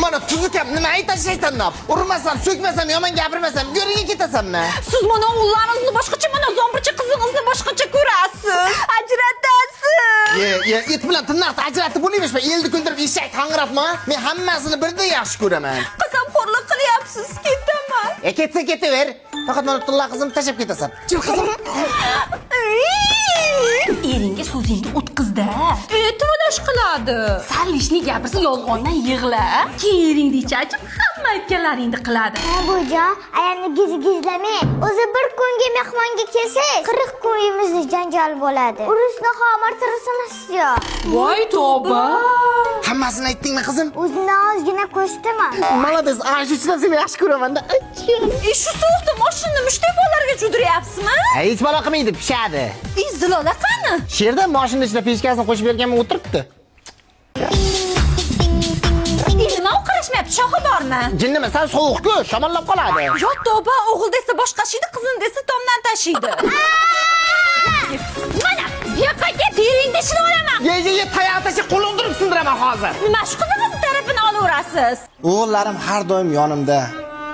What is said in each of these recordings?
Mana tuzukam, nima aytashaysan deb. Urmasam, so'kmasam, yomon gapirmasam, go'riga ketasanmi? Siz mana o'g'llaringizni boshqacha, mana zombircha qizingizni boshqacha ko'rasiz. Ajratasiz. It bilan tirnoqni ajratib bo'lmaymiz. Elni kuldirib eshak qang'irabmi? Men hammasini birda yaxshi ko'raman. Qasamxo'rlik qilyapsiz, ketaman. Ketsa ketaver. Faqat mana Tulla qizimni tashlab ketasan. Jil qizim. Eringga so'zingni o'tkazda. E'tiroz qiladi. Salishni gapirsa yolg'ondan yig'la. Keringni ichachib hamma aytganlaringni qiladi. Buja, ayamni gizlamang. O'zi bir kunga mehmonga kelsangiz, 40 kun uyimizda janjal bo'ladi. Urushni xomirtirsinizyo. Voy tavba. Hammasini aytdingmi qizim? O'zini ozgina ko'rsataman. Malades, ashuchidan seni yaxshi ko'raman-da. Shu sovuqda mashinani mushtabolarga judiryapsizmi? Hech balo qilmaydi, pishadi. Zilola qani? Sherdan mashina ichida pechkasini qo'shib berganman, o'tiribdi. Nima o'qirashmayapti, shoxi bormi? Jinnimi, sen sovuq-ku, shamollab qoladi. Yo tavba, o'g'il desa boshqashiydi, qizim desa tomdan tashiydi. Mana, yoqaga teringni ishini olaman. Ye, tayoq tashib qo'lundirib sindiraman hozir. Nima shu qizingiz tarafini olaverasiz? O'g'illarim har doim yonimda.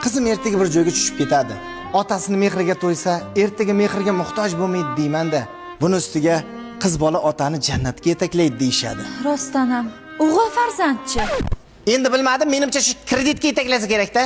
Qizim ertaga bir joyga tushib ketadi. Otasini mehriga to'ysa, ertaga mehrga muhtoj bo'lmaydi deyman-da. Buni ustiga qiz bola otani jannatga yetaklaydi deyshadi. Rostdanam, o'g'il farzandchi. Endi bilmadim, menimcha shu kreditga yetaklasa kerak-da.